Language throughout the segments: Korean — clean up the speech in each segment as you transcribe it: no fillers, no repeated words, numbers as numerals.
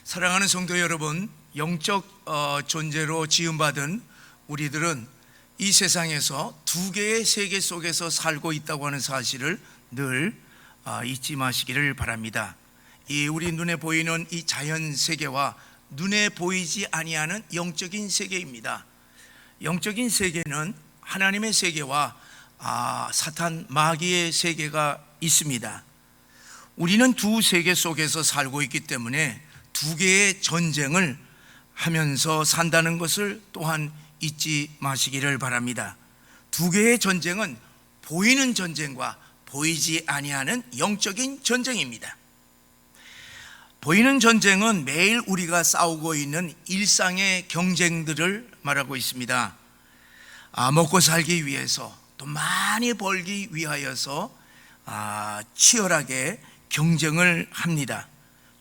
사랑하는 성도 여러분, 영적 존재로 지음받은 우리들은 이 세상에서 두 개의 세계 속에서 살고 있다고 하는 사실을 늘 잊지 마시기를 바랍니다. 이 우리 눈에 보이는 이 자연 세계와 눈에 보이지 아니하는 영적인 세계입니다. 영적인 세계는 하나님의 세계와 사탄 마귀의 세계가 있습니다. 우리는 두 세계 속에서 살고 있기 때문에 두 개의 전쟁을 하면서 산다는 것을 또한 잊지 마시기를 바랍니다. 두 개의 전쟁은 보이는 전쟁과 보이지 아니하는 영적인 전쟁입니다. 보이는 전쟁은 매일 우리가 싸우고 있는 일상의 경쟁들을 말하고 있습니다. 먹고 살기 위해서 또 많이 벌기 위하여서 치열하게 경쟁을 합니다.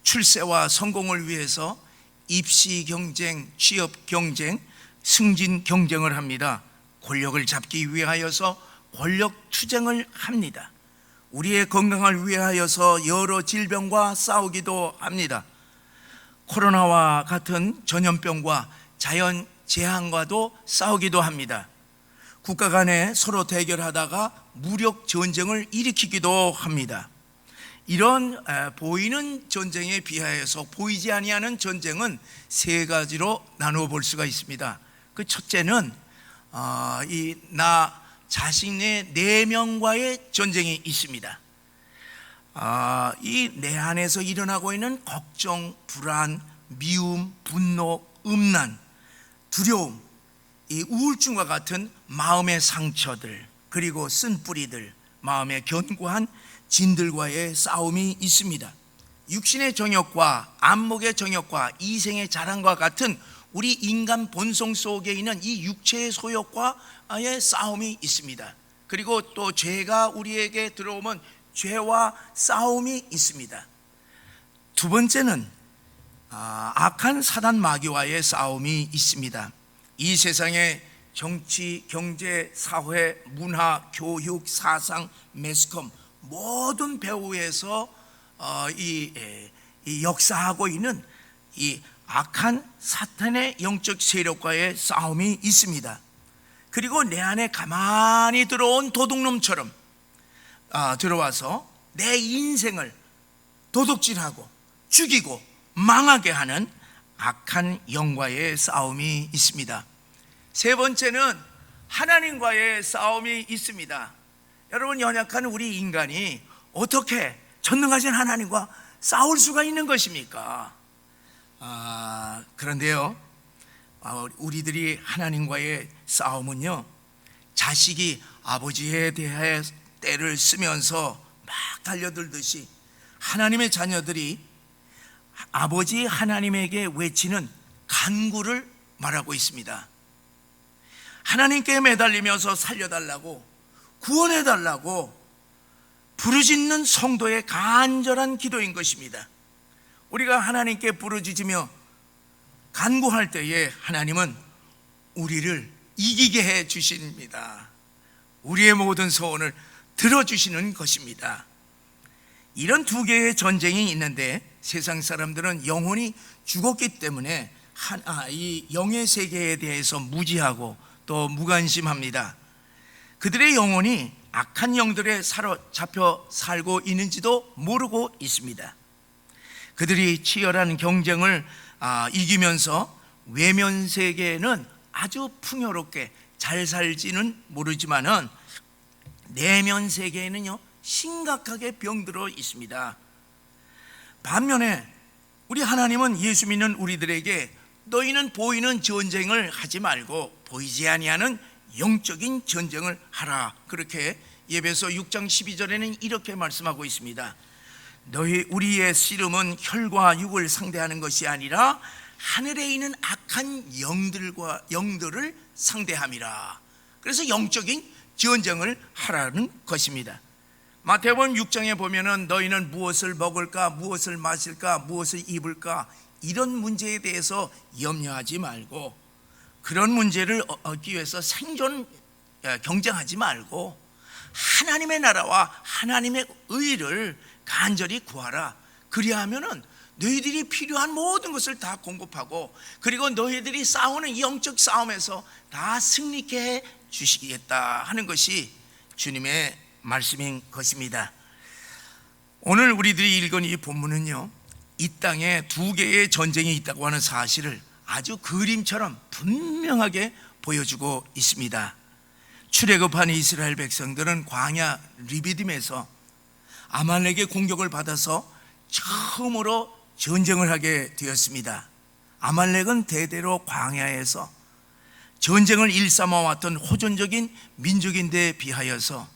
출세와 성공을 위해서 입시 경쟁, 취업 경쟁, 승진 경쟁을 합니다. 권력을 잡기 위하여서 권력 투쟁을 합니다. 우리의 건강을 위하여서 여러 질병과 싸우기도 합니다. 코로나와 같은 전염병과 자연 재앙과도 싸우기도 합니다. 국가 간에 서로 대결하다가 무력 전쟁을 일으키기도 합니다. 이런 보이는 전쟁에 비하여서 보이지 아니하는 전쟁은 세 가지로 나누어 볼 수가 있습니다. 그 첫째는 나 자신의 내면과의 전쟁이 있습니다. 이 내 안에서 일어나고 있는 걱정, 불안, 미움, 분노, 음란, 두려움, 이 우울증과 같은 마음의 상처들, 그리고 쓴뿌리들, 마음의 견고한 진들과의 싸움이 있습니다. 육신의 정욕과 안목의 정욕과 이생의 자랑과 같은 우리 인간 본성 속에 있는 이 육체의 소욕과의 싸움이 있습니다. 그리고 또 죄가 우리에게 들어오면 죄와 싸움이 있습니다. 두 번째는 악한 사단 마귀와의 싸움이 있습니다. 이 세상의 정치, 경제, 사회, 문화, 교육, 사상, 매스컴 모든 배후에서 이 역사하고 있는 이 악한 사탄의 영적 세력과의 싸움이 있습니다. 그리고 내 안에 가만히 들어온 도둑놈처럼 들어와서 내 인생을 도둑질하고 죽이고 망하게 하는 악한 영과의 싸움이 있습니다. 세 번째는 하나님과의 싸움이 있습니다. 여러분, 연약한 우리 인간이 어떻게 전능하신 하나님과 싸울 수가 있는 것입니까? 그런데요, 우리들이 하나님과의 싸움은요, 자식이 아버지에 대해 때를 쓰면서 막 달려들듯이 하나님의 자녀들이 아버지 하나님에게 외치는 간구를 말하고 있습니다. 하나님께 매달리면서 살려달라고, 구원해달라고 부르짖는 성도의 간절한 기도인 것입니다. 우리가 하나님께 부르짖으며 간구할 때에 하나님은 우리를 이기게 해 주십니다. 우리의 모든 소원을 들어주시는 것입니다. 이런 두 개의 전쟁이 있는데 세상 사람들은 영혼이 죽었기 때문에 이 영의 세계에 대해서 무지하고 또 무관심합니다. 그들의 영혼이 악한 영들에 사로잡혀 살고 있는지도 모르고 있습니다. 그들이 치열한 경쟁을 이기면서 외면 세계에는 아주 풍요롭게 잘 살지는 모르지만은 내면 세계에는요, 심각하게 병들어 있습니다. 반면에 우리 하나님은 예수 믿는 우리들에게 너희는 보이는 전쟁을 하지 말고 보이지 아니하는 영적인 전쟁을 하라, 그렇게 에베소 6장 12절에는 이렇게 말씀하고 있습니다. 우리의 씨름은 혈과 육을 상대하는 것이 아니라 하늘에 있는 악한 영들을 상대함이라. 그래서 영적인 전쟁을 하라는 것입니다. 마태복음 6장에 보면은 너희는 무엇을 먹을까, 무엇을 마실까, 무엇을 입을까, 이런 문제에 대해서 염려하지 말고, 그런 문제를 얻기 위해서 경쟁하지 말고 하나님의 나라와 하나님의 의를 간절히 구하라. 그리하면은 너희들이 필요한 모든 것을 다 공급하고, 그리고 너희들이 싸우는 이 영적 싸움에서 다 승리케 해 주시겠다 하는 것이 주님의 말씀인 것입니다. 오늘 우리들이 읽은 이 본문은요, 이 땅에 두 개의 전쟁이 있다고 하는 사실을 아주 그림처럼 분명하게 보여주고 있습니다. 출애굽한 이스라엘 백성들은 광야 리비딤에서 아말렉의 공격을 받아서 처음으로 전쟁을 하게 되었습니다. 아말렉은 대대로 광야에서 전쟁을 일삼아 왔던 호전적인 민족인데 비하여서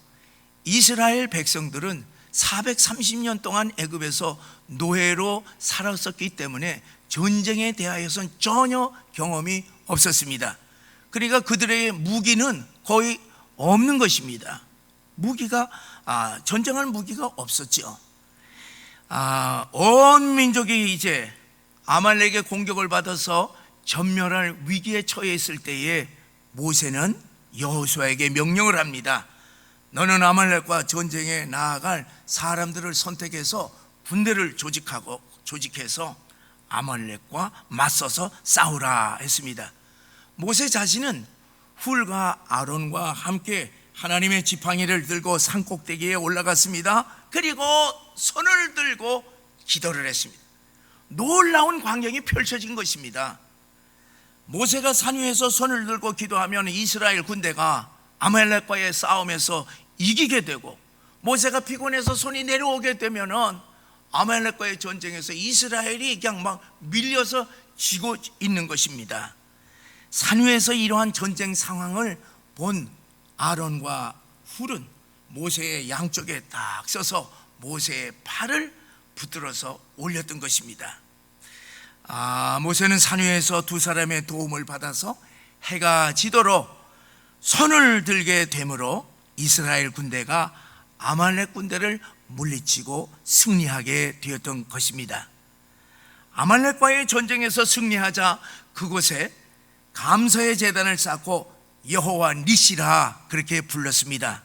이스라엘 백성들은 430년 동안 애굽에서 노예로 살았었기 때문에 전쟁에 대하여서는 전혀 경험이 없었습니다. 그러니까 그들의 무기는 거의 없는 것입니다. 전쟁할 무기가 없었죠. 온 민족이 이제 아말렉의 공격을 받아서 전멸할 위기에 처해 있을 때에 모세는 여호수아에게 명령을 합니다. 너는 아말렉과 전쟁에 나아갈 사람들을 선택해서 군대를 조직해서 아말렉과 맞서서 싸우라 했습니다. 모세 자신은 훌과 아론과 함께 하나님의 지팡이를 들고 산꼭대기에 올라갔습니다. 그리고 손을 들고 기도를 했습니다. 놀라운 광경이 펼쳐진 것입니다. 모세가 산 위에서 손을 들고 기도하면 이스라엘 군대가 아말렉과의 싸움에서 이기게 되고, 모세가 피곤해서 손이 내려오게 되면은 아말렉과의 전쟁에서 이스라엘이 그냥 막 밀려서 지고 있는 것입니다. 산 위에서 이러한 전쟁 상황을 본 아론과 훌은 모세의 양쪽에 딱 서서 모세의 팔을 붙들어서 올렸던 것입니다. 모세는 산 위에서 두 사람의 도움을 받아서 해가 지도록 손을 들게 되므로 이스라엘 군대가 아말렉 군대를 물리치고 승리하게 되었던 것입니다. 아말렉과의 전쟁에서 승리하자 그곳에 감사의 제단을 쌓고 여호와 니시라 그렇게 불렀습니다.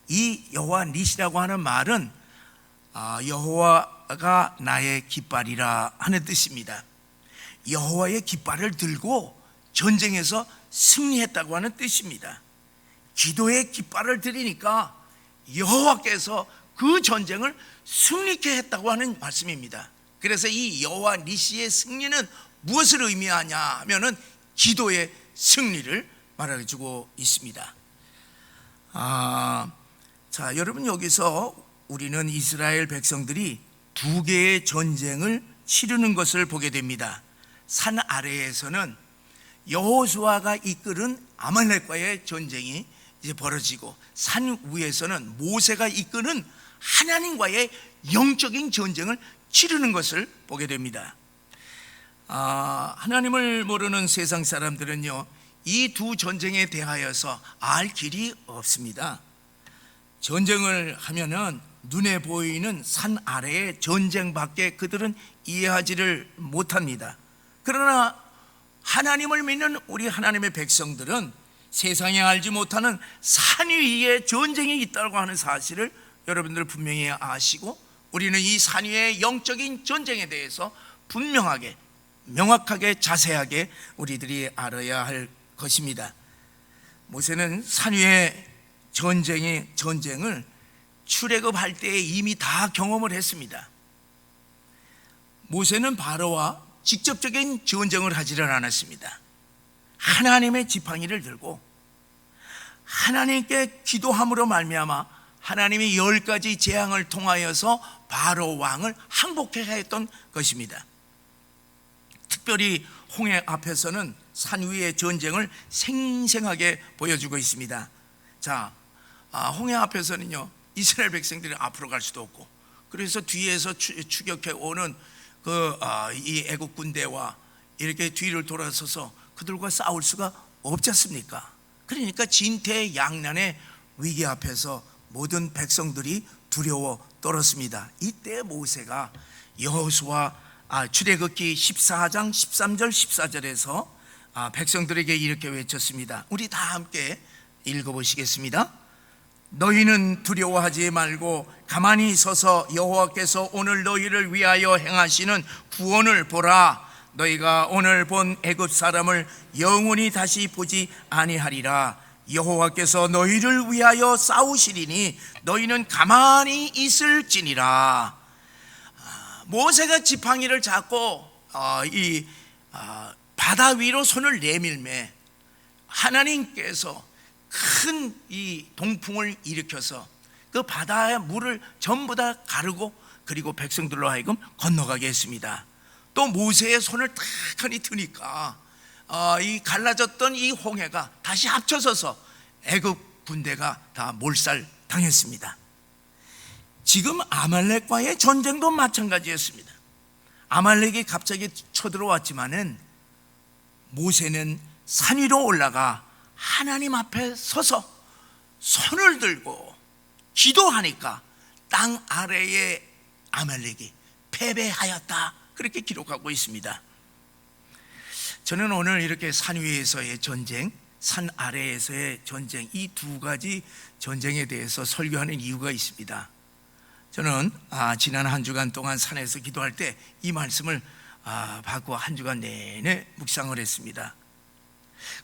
이 여호와 니시라고 하는 말은 여호와가 나의 깃발이라 하는 뜻입니다. 여호와의 깃발을 들고 전쟁에서 승리했다고 하는 뜻입니다. 기도의 깃발을 들이니까 여호와께서 그 전쟁을 승리케 했다고 하는 말씀입니다. 그래서 이 여호와 니시의 승리는 무엇을 의미하냐 하면은 기도의 승리를 말해주고 있습니다. 자, 여러분, 여기서 우리는 이스라엘 백성들이 두 개의 전쟁을 치르는 것을 보게 됩니다. 산 아래에서는 여호수아가 이끄는 아말렉과의 전쟁이 이제 벌어지고, 산 위에서는 모세가 이끄는 하나님과의 영적인 전쟁을 치르는 것을 보게 됩니다. 하나님을 모르는 세상 사람들은요, 이 두 전쟁에 대하여서 알 길이 없습니다. 전쟁을 하면은 눈에 보이는 산 아래의 전쟁밖에 그들은 이해하지를 못합니다. 그러나 하나님을 믿는 우리 하나님의 백성들은 세상에 알지 못하는 산 위에 전쟁이 있다고 하는 사실을 여러분들 분명히 아시고, 우리는 이 산 위의 영적인 전쟁에 대해서 분명하게, 명확하게, 자세하게 우리들이 알아야 할 것입니다. 모세는 산 위의 전쟁을 출애굽할 때에 이미 다 경험을 했습니다. 모세는 바로와 직접적인 전쟁을 하지를 않았습니다. 하나님의 지팡이를 들고 하나님께 기도함으로 말미암아 하나님이 10가지 재앙을 통하여서 바로 왕을 항복해 했던 것입니다. 특별히 홍해 앞에서는 산 위의 전쟁을 생생하게 보여주고 있습니다. 자, 홍해 앞에서는요, 이스라엘 백성들이 앞으로 갈 수도 없고, 그래서 뒤에서 추격해 오는 이 애국 군대와 이렇게 뒤를 돌아서서 그들과 싸울 수가 없지 않습니까? 그러니까 진퇴양난의 위기 앞에서 모든 백성들이 두려워 떨었습니다. 이때 모세가 여호수아 출애굽기 14장 13절 14절에서 백성들에게 이렇게 외쳤습니다. 우리 다 함께 읽어보시겠습니다. 너희는 두려워하지 말고 가만히 서서 여호와께서 오늘 너희를 위하여 행하시는 구원을 보라. 너희가 오늘 본 애굽 사람을 영원히 다시 보지 아니하리라. 여호와께서 너희를 위하여 싸우시리니 너희는 가만히 있을지니라. 모세가 지팡이를 잡고 바다 위로 손을 내밀매 하나님께서 큰 이 동풍을 일으켜서 그 바다의 물을 전부 다 가르고 그리고 백성들로 하여금 건너가게 했습니다. 또 모세의 손을 탁하니 드니까 이 갈라졌던 이 홍해가 다시 합쳐서서 애굽 군대가 다 몰살 당했습니다. 지금 아말렉과의 전쟁도 마찬가지였습니다. 아말렉이 갑자기 쳐들어왔지만은 모세는 산 위로 올라가 하나님 앞에 서서 손을 들고 기도하니까 땅 아래에 아말렉이 패배하였다, 그렇게 기록하고 있습니다. 저는 오늘 이렇게 산 위에서의 전쟁, 산 아래에서의 전쟁, 이 두 가지 전쟁에 대해서 설교하는 이유가 있습니다. 저는 지난 한 주간 동안 산에서 기도할 때 이 말씀을 받고 한 주간 내내 묵상을 했습니다.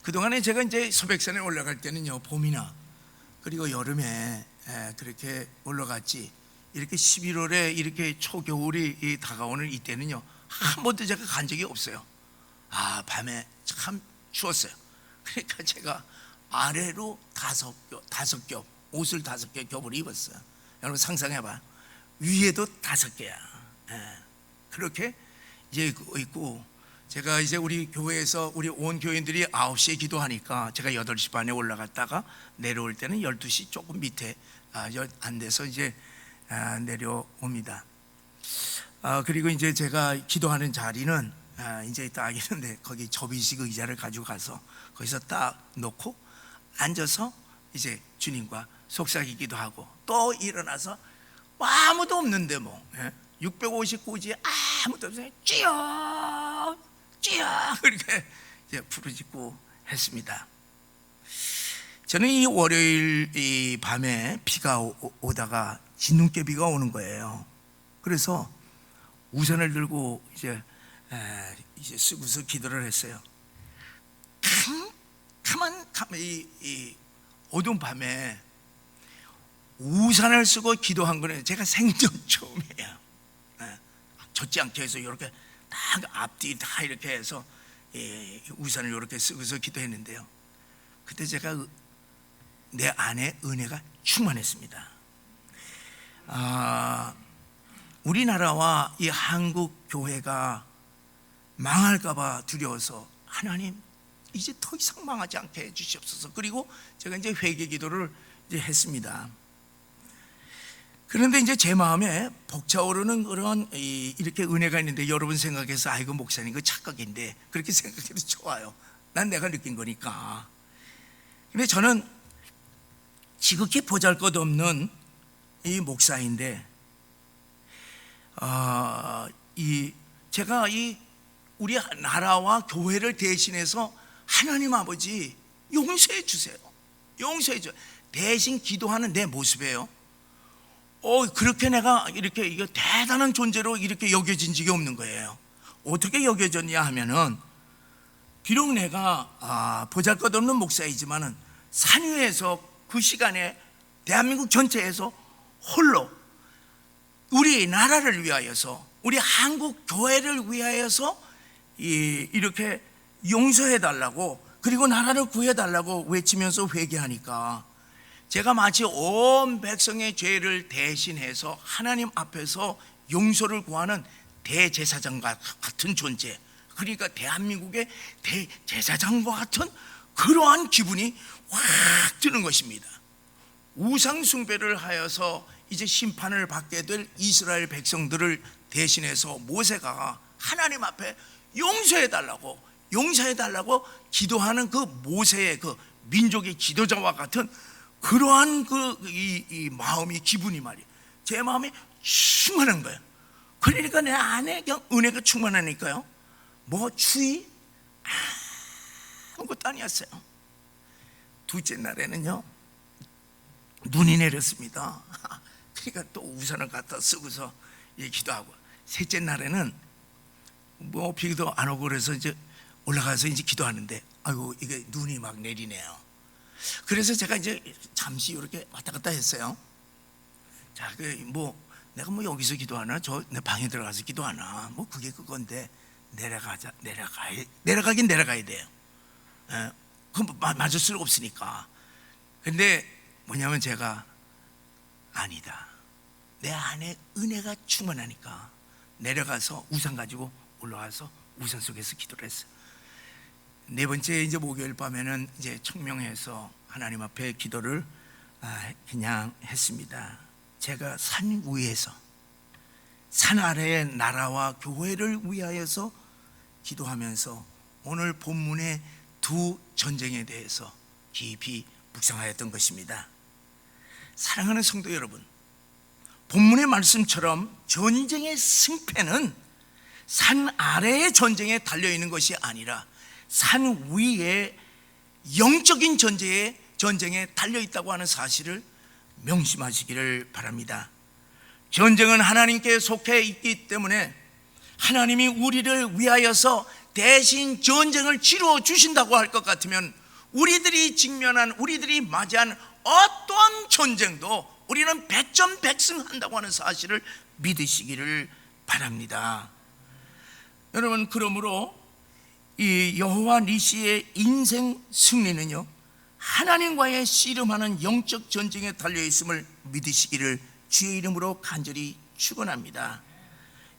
그동안에 제가 이제 소백산에 올라갈 때는요, 봄이나 그리고 여름에 그렇게 올라갔지, 이렇게 11월에 이렇게 초겨울이 다가오는 이때는요, 한 번도 제가 간 적이 없어요. 밤에 참 추웠어요. 그러니까 제가 아래로 다섯 겹 옷을 5개 겹을 입었어요. 여러분 상상해봐. 위에도 5개야. 그렇게 이제 입고, 제가 이제 우리 교회에서 우리 온 교인들이 9시에 기도하니까 제가 8시 반에 올라갔다가 내려올 때는 12시 조금 밑에 안 돼서 이제 내려옵니다. 그리고 이제 제가 기도하는 자리는 이제 딱 있는데, 거기 접이식 의자를 가지고 가서 거기서 딱 놓고 앉아서 이제 주님과 속삭이기도 하고, 또 일어나서 아무도 없는데 659지에 아무도 없어요. 찌영 찌영 이렇게 이제 부르짖고 했습니다. 저는 이 월요일 이 밤에 비가 오다가 진눈깨비가 오는 거예요. 그래서 우산을 들고 이제 쓰고서 기도를 했어요. 이 어두운 밤에 우산을 쓰고 기도한 거는 제가 생전 처음이에요. 젖지 않게 해서 이렇게 딱 앞뒤 다 이렇게 해서 우산을 이렇게 쓰고서 기도했는데요, 그때 제가 내 안에 은혜가 충만했습니다. 우리나라와 이 한국 교회가 망할까봐 두려워서, 하나님 이제 더 이상 망하지 않게 해주시옵소서. 그리고 제가 이제 회개 기도를 이제 했습니다. 그런데 이제 제 마음에 벅차오르는 그런 이렇게 은혜가 있는데, 여러분 생각해서 아이고 목사님 그 착각인데, 그렇게 생각해도 좋아요. 난 내가 느낀 거니까. 근데 저는 지극히 보잘것없는 이 목사인데, 제가 이 우리 나라와 교회를 대신해서 하나님 아버지 용서해 주세요. 용서해 줘. 대신 기도하는 내 모습이에요. 그렇게 내가 이렇게 이거 대단한 존재로 이렇게 여겨진 적이 없는 거예요. 어떻게 여겨졌냐 하면은, 비록 내가 보잘것없는 목사이지만은 산 위에서 그 시간에 대한민국 전체에서 홀로 우리 나라를 위하여서, 우리 한국 교회를 위하여서 이렇게 용서해 달라고, 그리고 나라를 구해 달라고 외치면서 회개하니까, 제가 마치 온 백성의 죄를 대신해서 하나님 앞에서 용서를 구하는 대제사장과 같은 존재, 그러니까 대한민국의 대제사장과 같은 그러한 기분이 확 드는 것입니다. 우상 숭배를 하여서 이제 심판을 받게 될 이스라엘 백성들을 대신해서 모세가 하나님 앞에 용서해 달라고 기도하는 그 모세의 그 민족의 지도자와 같은 그러한 이 마음이, 기분이 말이에요, 제 마음이 충만한 거예요. 그러니까 내 안에 그냥 은혜가 충만하니까요, 추위 아무것도 아니었어요. 둘째 날에는요, 눈이 내렸습니다. 그러니까 또 우산을 갖다 쓰고서 기도하고, 셋째 날에는 뭐 비도 안 오고 그래서 이제 올라가서 이제 기도하는데, 아이고 이게 눈이 막 내리네요. 그래서 제가 이제 잠시 이렇게 왔다 갔다 했어요. 자, 뭐 내가 뭐 여기서 기도하나, 저 내 방에 들어가서 기도하나, 뭐 그게 그건데 내려가긴 내려가야 돼요. 그건 맞을 수가 없으니까. 근데 뭐냐면 제가 아니다, 내 안에 은혜가 충만하니까 내려가서 우산 가지고 올라가서 우산 속에서 기도를 했어요. 네 번째 이제 목요일 밤에는 이제 청명해서 하나님 앞에 기도를 그냥 했습니다. 제가 산 위에서, 산 아래의 나라와 교회를 위하여서 기도하면서 오늘 본문의 두 전쟁에 대해서 깊이 묵상하였던 것입니다. 사랑하는 성도 여러분, 본문의 말씀처럼 전쟁의 승패는 산 아래의 전쟁에 달려있는 것이 아니라 산 위에 영적인 전쟁에 달려있다고 하는 사실을 명심하시기를 바랍니다. 전쟁은 하나님께 속해 있기 때문에 하나님이 우리를 위하여서 대신 전쟁을 치러 주신다고 할 것 같으면 우리들이 맞이한 어떤 전쟁도 우리는 백전백승한다고 하는 사실을 믿으시기를 바랍니다. 여러분, 그러므로 이 여호와 니시의 인생 승리는요, 하나님과의 씨름하는 영적 전쟁에 달려있음을 믿으시기를 주의 이름으로 간절히 축원합니다.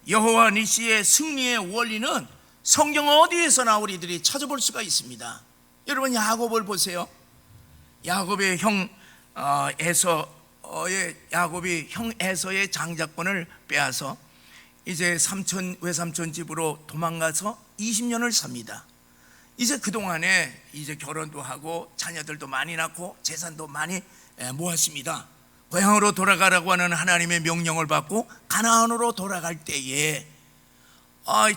여호와 니시의 승리의 원리는 성경 어디에서나 우리들이 찾아볼 수가 있습니다. 여러분, 야곱을 보세요. 야곱의 형 야곱이 형 에서의 장자권을 빼앗아 이제 외삼촌 집으로 도망가서 20년을 삽니다. 이제 그동안에 이제 결혼도 하고 자녀들도 많이 낳고 재산도 많이 모았습니다. 고향으로 돌아가라고 하는 하나님의 명령을 받고 가나안으로 돌아갈 때에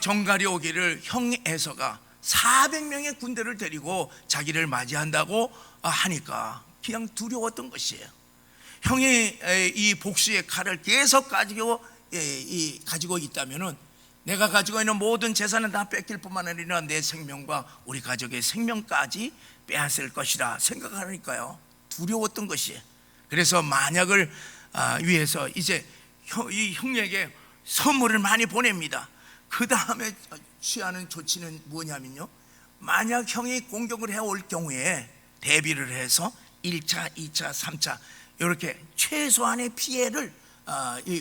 정갈이 오기를 형 에서가 400명의 군대를 데리고 자기를 맞이한다고 하니까 그냥 두려웠던 것이에요. 형이 이 복수의 칼을 계속 가지고 있다면은 내가 가지고 있는 모든 재산은 다 뺏길 뿐만 아니라 내 생명과 우리 가족의 생명까지 빼앗을 것이라 생각하니까요, 두려웠던 것이에요. 그래서 만약을 위해서 이제 이 형에게 선물을 많이 보냅니다. 그 다음에 취하는 조치는 뭐냐면요, 만약 형이 공격을 해올 경우에 대비를 해서 1차, 2차, 3차 이렇게 최소한의 피해를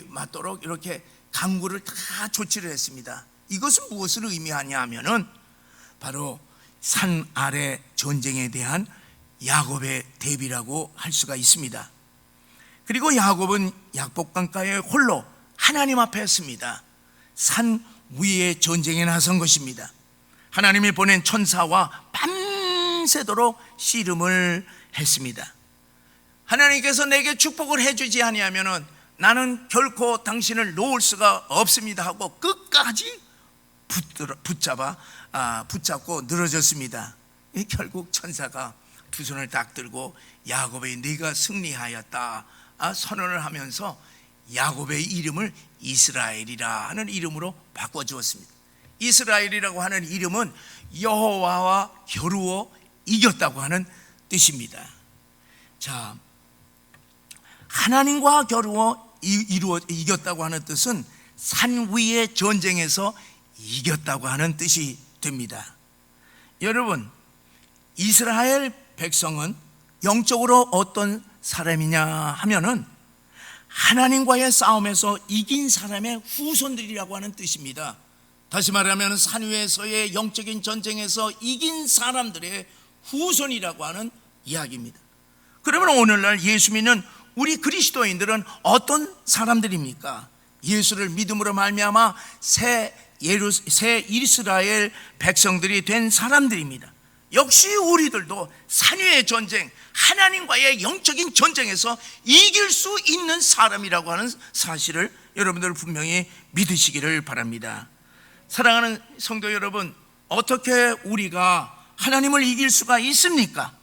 맞도록 이렇게 강구를 다 조치를 했습니다. 이것은 무엇을 의미하냐 하면은 바로 산 아래 전쟁에 대한 야곱의 대비라고 할 수가 있습니다. 그리고 야곱은 약복강가에 홀로 하나님 앞에 섰습니다. 산 위에 전쟁에 나선 것입니다. 하나님이 보낸 천사와 밤새도록 씨름을 했습니다. 하나님께서 내게 축복을 해주지 아니하면은 나는 결코 당신을 놓을 수가 없습니다 하고 끝까지 붙잡고 늘어졌습니다. 결국 천사가 두 손을 딱 들고 야곱의 네가 승리하였다 선언을 하면서 야곱의 이름을 이스라엘이라 하는 이름으로 바꿔주었습니다. 이스라엘이라고 하는 이름은 여호와와 겨루어 이겼다고 하는 뜻입니다. 자, 하나님과 겨루어 이겼다고 하는 뜻은 산 위의 전쟁에서 이겼다고 하는 뜻이 됩니다. 여러분, 이스라엘 백성은 영적으로 어떤 사람이냐 하면은 하나님과의 싸움에서 이긴 사람의 후손들이라고 하는 뜻입니다. 다시 말하면 산 위에서의 영적인 전쟁에서 이긴 사람들의 후손이라고 하는 이야기입니다. 그러면 오늘날 예수 믿는 우리 그리스도인들은 어떤 사람들입니까? 예수를 믿음으로 말미암아 새 이스라엘 백성들이 된 사람들입니다. 역시 우리들도 산 위의 전쟁, 하나님과의 영적인 전쟁에서 이길 수 있는 사람이라고 하는 사실을 여러분들 분명히 믿으시기를 바랍니다. 사랑하는 성도 여러분, 어떻게 우리가 하나님을 이길 수가 있습니까?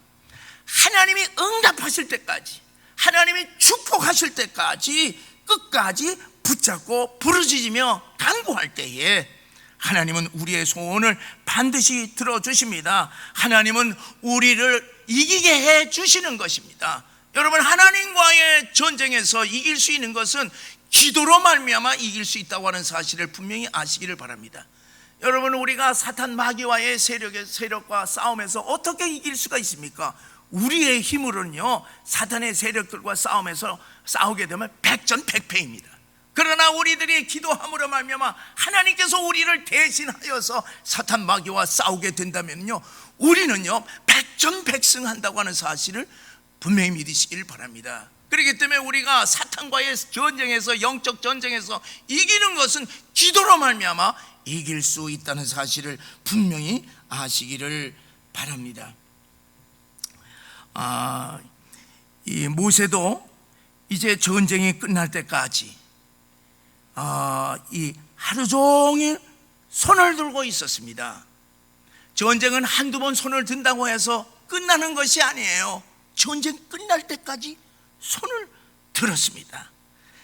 하나님이 응답하실 때까지, 하나님이 축복하실 때까지 끝까지 붙잡고 부르짖으며 간구할 때에 하나님은 우리의 소원을 반드시 들어주십니다. 하나님은 우리를 이기게 해 주시는 것입니다. 여러분, 하나님과의 전쟁에서 이길 수 있는 것은 기도로 말미암아 이길 수 있다고 하는 사실을 분명히 아시기를 바랍니다. 여러분, 우리가 사탄 마귀와의 세력과 싸움에서 어떻게 이길 수가 있습니까? 우리의 힘으로는요, 사탄의 세력들과 싸우게 되면 백전백패입니다. 그러나 우리들이 기도함으로 말미암아 하나님께서 우리를 대신하여서 사탄 마귀와 싸우게 된다면요, 우리는요 백전백승한다고 하는 사실을 분명히 믿으시길 바랍니다. 그렇기 때문에 우리가 사탄과의 전쟁에서, 영적 전쟁에서 이기는 것은 기도로 말미암아 이길 수 있다는 사실을 분명히 아시기를 바랍니다. 이 모세도 이제 전쟁이 끝날 때까지 이 하루 종일 손을 들고 있었습니다. 전쟁은 한두 번 손을 든다고 해서 끝나는 것이 아니에요. 전쟁 끝날 때까지 손을 들었습니다.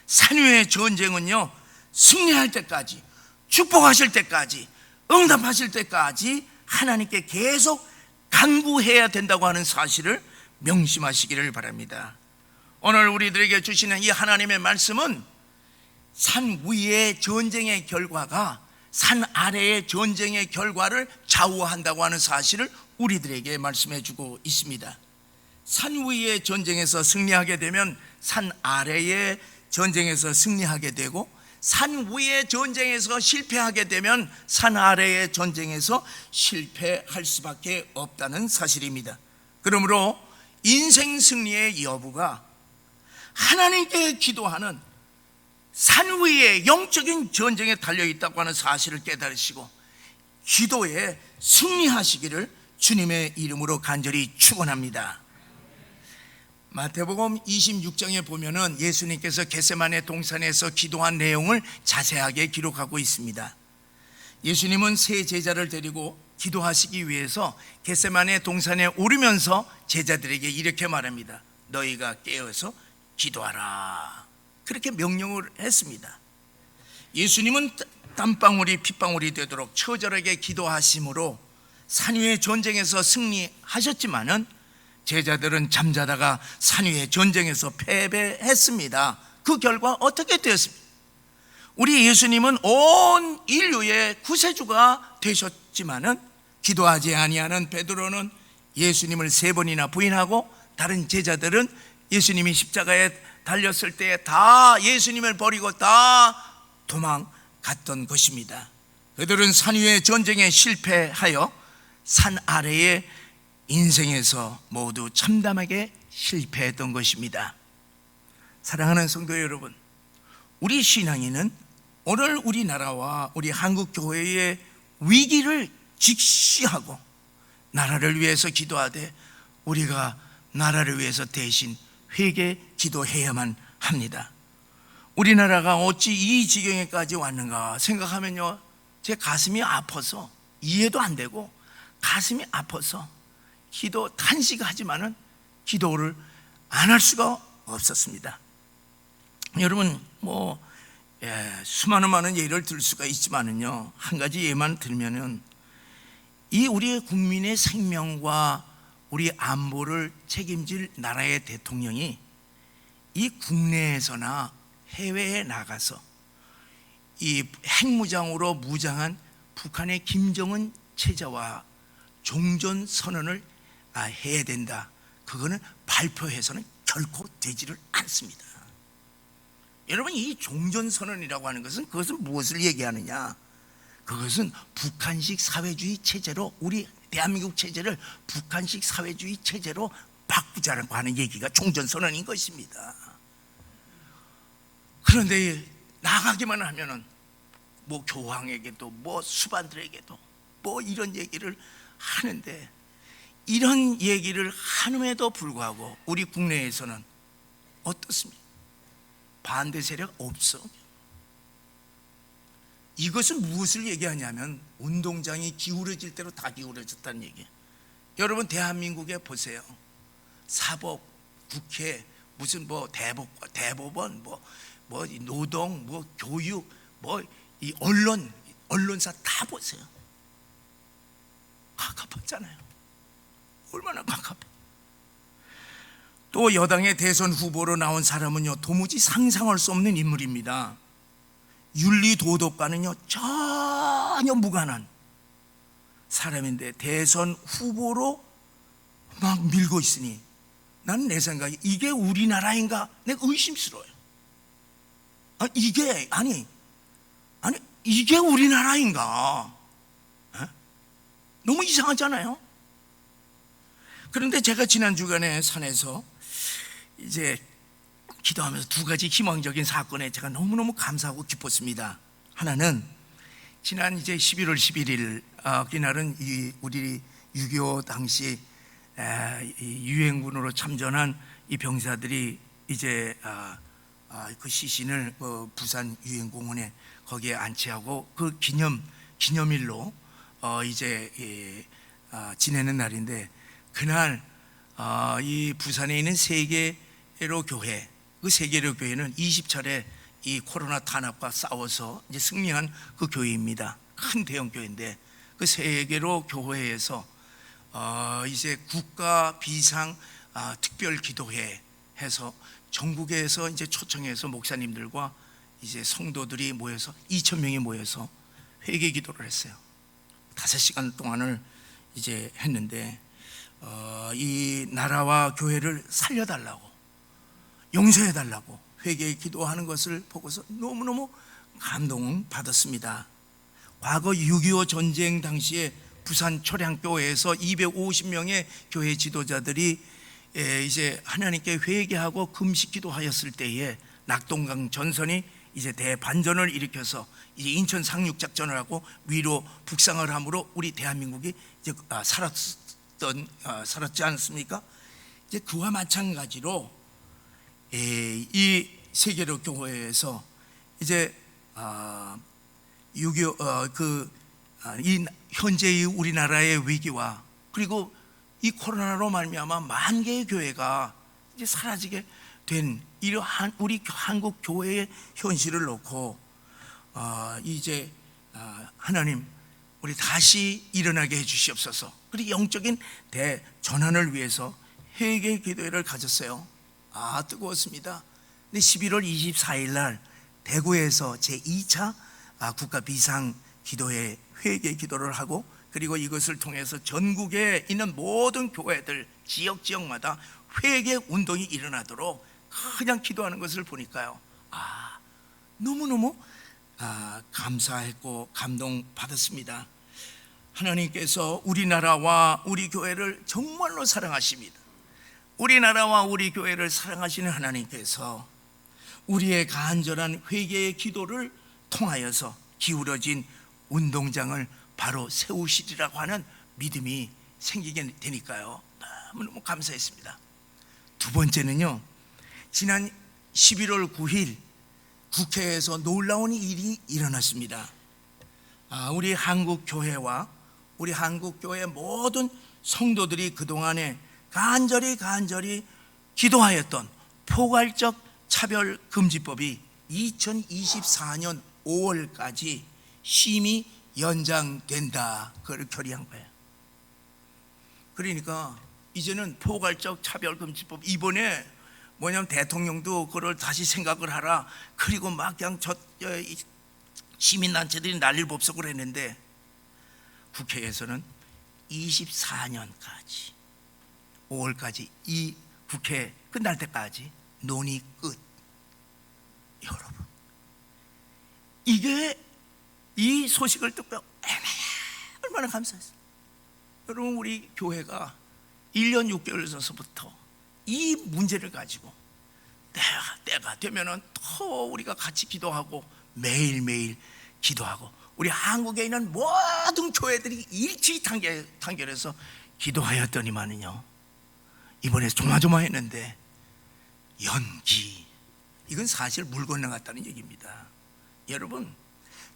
산 위의 전쟁은요, 승리할 때까지, 축복하실 때까지, 응답하실 때까지 하나님께 계속 간구해야 된다고 하는 사실을 명심하시기를 바랍니다. 오늘 우리들에게 주시는 이 하나님의 말씀은 산 위의 전쟁의 결과가 산 아래의 전쟁의 결과를 좌우한다고 하는 사실을 우리들에게 말씀해 주고 있습니다. 산 위의 전쟁에서 승리하게 되면 산 아래의 전쟁에서 승리하게 되고, 산 위의 전쟁에서 실패하게 되면 산 아래의 전쟁에서 실패할 수밖에 없다는 사실입니다. 그러므로 인생 승리의 여부가 하나님께 기도하는 산 위의 영적인 전쟁에 달려있다고 하는 사실을 깨달으시고 기도에 승리하시기를 주님의 이름으로 간절히 축원합니다. 마태복음 26장에 보면은 예수님께서 겟세마네 동산에서 기도한 내용을 자세하게 기록하고 있습니다. 예수님은 세 제자를 데리고 기도하시기 위해서 겟세마네 동산에 오르면서 제자들에게 이렇게 말합니다. 너희가 깨어서 기도하라. 그렇게 명령을 했습니다. 예수님은 땀방울이 핏방울이 되도록 처절하게 기도하심으로 산 위의 전쟁에서 승리하셨지만은 제자들은 잠자다가 산 위의 전쟁에서 패배했습니다. 그 결과 어떻게 되었습니까? 우리 예수님은 온 인류의 구세주가 되셨지만은 기도하지 아니하는 베드로는 예수님을 3번이나 부인하고, 다른 제자들은 예수님이 십자가에 달렸을 때 다 예수님을 버리고 다 도망갔던 것입니다. 그들은 산 위의 전쟁에 실패하여 산 아래의 인생에서 모두 참담하게 실패했던 것입니다. 사랑하는 성도 여러분, 우리 신앙인은 오늘 우리나라와 우리 한국교회의 위기를 직시하고 나라를 위해서 기도하되 우리가 나라를 위해서 대신 회개 기도해야만 합니다. 우리나라가 어찌 이 지경에까지 왔는가 생각하면요, 제 가슴이 아파서 이해도 안 되고 가슴이 아파서 기도 탄식하지만은 기도를 안 할 수가 없었습니다. 여러분 수많은 많은 예를 들 수가 있지만은요, 한 가지 예만 들면은 이 우리의 국민의 생명과 우리 안보를 책임질 나라의 대통령이 이 국내에서나 해외에 나가서 이 핵무장으로 무장한 북한의 김정은 체제와 종전 선언을 해야 된다. 그거는 발표해서는 결코 되지를 않습니다. 여러분, 이 종전 선언이라고 하는 것은 그것은 무엇을 얘기하느냐? 그것은 북한식 사회주의 체제로, 우리 대한민국 체제를 북한식 사회주의 체제로 바꾸자라고 하는 얘기가 종전선언인 것입니다. 그런데 나가기만 하면은 교황에게도 수반들에게도 이런 얘기를 하는데, 이런 얘기를 함에도 불구하고 우리 국내에서는 어떻습니까? 반대 세력 없어. 이것은 무엇을 얘기하냐면 운동장이 기울어질 대로 다 기울어졌다는 얘기예요. 여러분, 대한민국에 보세요. 사법, 국회 무슨 뭐 대법원 뭐 노동 뭐 교육 뭐 이 언론사 다 보세요. 갑갑하잖아요. 얼마나 갑갑해. 또 여당의 대선 후보로 나온 사람은요, 도무지 상상할 수 없는 인물입니다. 윤리 도덕과는요 전혀 무관한 사람인데 대선 후보로 막 밀고 있으니 나는 내 생각에 이게 우리나라인가 내가 의심스러워요. 이게 우리나라인가? 너무 이상하잖아요. 그런데 제가 지난 주간에 산에서 이제 기도하면서 두 가지 희망적인 사건에 제가 너무너무 감사하고 기뻤습니다. 하나는 지난 이제 11월 11일 그날은 우리 6.25 당시 유엔군으로 참전한 이 병사들이 이제 그 시신을 부산 유엔공원에 거기에 안치하고 그 기념일로 이제 지내는 날인데, 그날 이 부산에 있는 세계로 교회, 그 세계로 교회는 20차례 이 코로나 탄압과 싸워서 이제 승리한 그 교회입니다. 큰 대형 교회인데 그 세계로 교회에서 이제 국가 비상 특별 기도회 해서 전국에서 이제 초청해서 목사님들과 이제 성도들이 모여서 2,000명이 모여서 회개 기도를 했어요. 5시간 동안을 이제 했는데 이 나라와 교회를 살려달라고, 용서해달라고 회개 기도하는 것을 보고서 너무너무 감동받았습니다. 과거 6.25 전쟁 당시에 부산 초량교회에서 250명의 교회 지도자들이 이제 하나님께 회개하고 금식 기도하였을 때에 낙동강 전선이 이제 대반전을 일으켜서 이제 인천 상륙작전을 하고 위로 북상을 함으로 우리 대한민국이 이제 살았지 않습니까? 이제 그와 마찬가지로 이 세계로 교회에서 이제 6.25 이 현재의 우리나라의 위기와 그리고 이 코로나로 말미암아 만 개의 교회가 이제 사라지게 된 이러한 우리 한국 교회의 현실을 놓고 이제 하나님 우리 다시 일어나게 해주시옵소서. 그리고 영적인 대전환을 위해서 회개 기도회를 가졌어요. 뜨거웠습니다. 근데 11월 24일 날 대구에서 제2차 국가 비상 기도회 회개 기도를 하고, 그리고 이것을 통해서 전국에 있는 모든 교회들 지역마다 회개 운동이 일어나도록 그냥 기도하는 것을 보니까요, 너무너무 감사했고 감동받았습니다. 하나님께서 우리나라와 우리 교회를 정말로 사랑하십니다. 우리나라와 우리 교회를 사랑하시는 하나님께서 우리의 간절한 회개의 기도를 통하여서 기울어진 운동장을 바로 세우시리라고 하는 믿음이 생기게 되니까요, 너무너무 감사했습니다. 두 번째는요, 지난 11월 9일 국회에서 놀라운 일이 일어났습니다. 우리 한국교회와 우리 한국교회 모든 성도들이 그동안에 간절히 기도하였던 포괄적 차별금지법이 2024년 5월까지 심의 연장된다, 그걸 결의한 거예요. 그러니까 이제는 포괄적 차별금지법, 이번에 뭐냐면 대통령도 그걸 다시 생각을 하라, 그리고 막 그냥 시민단체들이 난리를 법석을 했는데 국회에서는 24년까지 5월까지 이 국회 끝날 때까지 논의 끝. 여러분, 이게 이 소식을 듣고 얼마나 감사했어요. 여러분, 우리 교회가 1년 6개월 전서부터 이 문제를 가지고 때가 되면은 또 우리가 같이 기도하고 매일매일 기도하고, 우리 한국에 있는 모든 교회들이 일치 단결해서 기도하였더니만은요, 이번에 조마조마했는데 연기, 이건 사실 물 건너갔다는 얘기입니다. 여러분,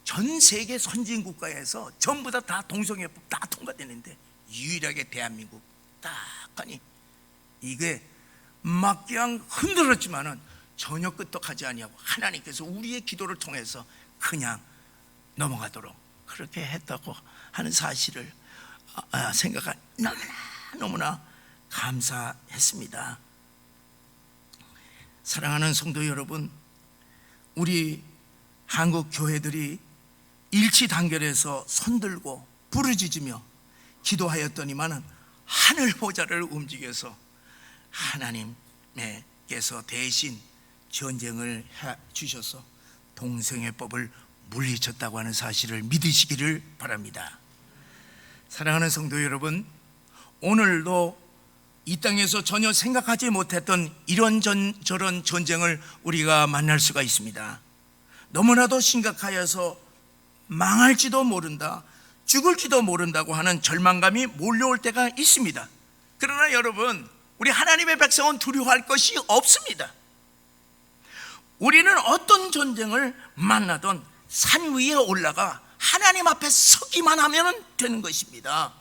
전 세계 선진국가에서 전부 다 동성애법 다 통과되는데 유일하게 대한민국 딱 하니 이게 막 그냥 흔들었지만은 전혀 끄떡하지 아니하고 하나님께서 우리의 기도를 통해서 그냥 넘어가도록 그렇게 했다고 하는 사실을 생각하 너무나 감사했습니다. 사랑하는 성도 여러분, 우리 한국 교회들이 일치단결해서 손들고 부르짖으며 기도하였더니만은 하늘 보좌를 움직여서 하나님께서 대신 전쟁을 해 주셔서 동성애 법을 물리쳤다고 하는 사실을 믿으시기를 바랍니다. 사랑하는 성도 여러분, 오늘도 이 땅에서 전혀 생각하지 못했던 이런저런 전쟁을 우리가 만날 수가 있습니다. 너무나도 심각하여서 망할지도 모른다, 죽을지도 모른다고 하는 절망감이 몰려올 때가 있습니다. 그러나 여러분, 우리 하나님의 백성은 두려워할 것이 없습니다. 우리는 어떤 전쟁을 만나든 산 위에 올라가 하나님 앞에 서기만 하면 되는 것입니다.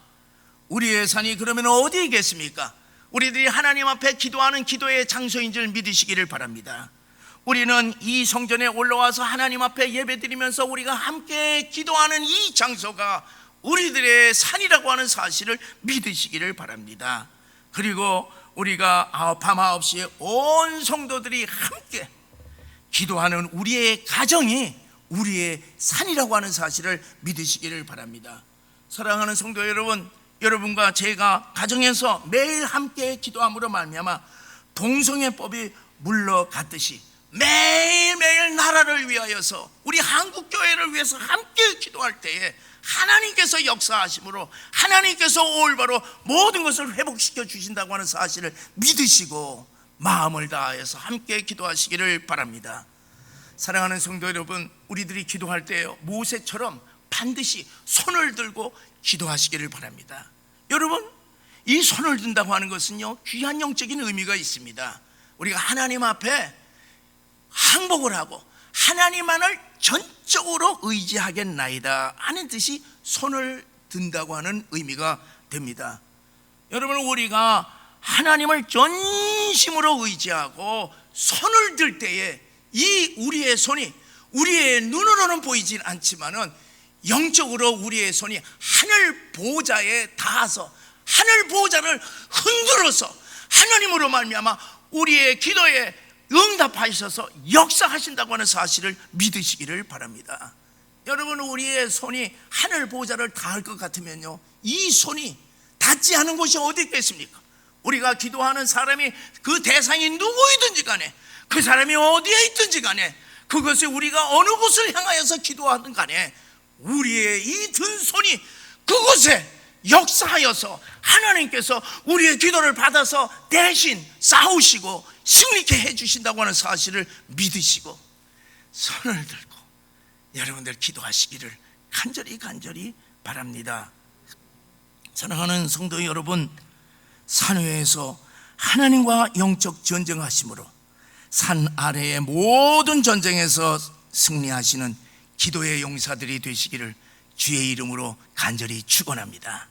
우리의 산이 그러면 어디에 있겠습니까? 우리들이 하나님 앞에 기도하는 기도의 장소인 줄 믿으시기를 바랍니다. 우리는 이 성전에 올라와서 하나님 앞에 예배드리면서 우리가 함께 기도하는 이 장소가 우리들의 산이라고 하는 사실을 믿으시기를 바랍니다. 그리고 우리가 밤 9시에 온 성도들이 함께 기도하는 우리의 가정이 우리의 산이라고 하는 사실을 믿으시기를 바랍니다. 사랑하는 성도 여러분, 여러분과 제가 가정에서 매일 함께 기도함으로 말미암아 동성애법이 물러갔듯이 매일매일 나라를 위하여서 우리 한국교회를 위해서 함께 기도할 때에 하나님께서 역사하심으로 하나님께서 올바로 모든 것을 회복시켜 주신다고 하는 사실을 믿으시고 마음을 다해서 함께 기도하시기를 바랍니다. 사랑하는 성도 여러분, 우리들이 기도할 때 모세처럼 반드시 손을 들고 기도하시기를 바랍니다. 여러분, 이 손을 든다고 하는 것은요, 귀한 영적인 의미가 있습니다. 우리가 하나님 앞에 항복을 하고 하나님만을 전적으로 의지하겠나이다 하는 뜻이 손을 든다고 하는 의미가 됩니다. 여러분, 우리가 하나님을 전심으로 의지하고 손을 들 때에 이 우리의 손이 우리의 눈으로는 보이진 않지만은 영적으로 우리의 손이 하늘 보좌에 닿아서 하늘 보좌를 흔들어서 하나님으로 말미암아 우리의 기도에 응답하셔서 역사하신다고 하는 사실을 믿으시기를 바랍니다. 여러분, 우리의 손이 하늘 보좌를 닿을 것 같으면요, 이 손이 닿지 않은 곳이 어디 있겠습니까? 우리가 기도하는 사람이 그 대상이 누구이든지 간에 그 사람이 어디에 있든지 간에 그것이 우리가 어느 곳을 향하여서 기도하든 간에 우리의 이 든 손이 그곳에 역사하여서 하나님께서 우리의 기도를 받아서 대신 싸우시고 승리케 해주신다고 하는 사실을 믿으시고 손을 들고 여러분들 기도하시기를 간절히 바랍니다. 사랑하는 성도 여러분, 산 위에서 하나님과 영적 전쟁하심으로 산 아래의 모든 전쟁에서 승리하시는 기도의 용사들이 되시기를 주의 이름으로 간절히 축원합니다.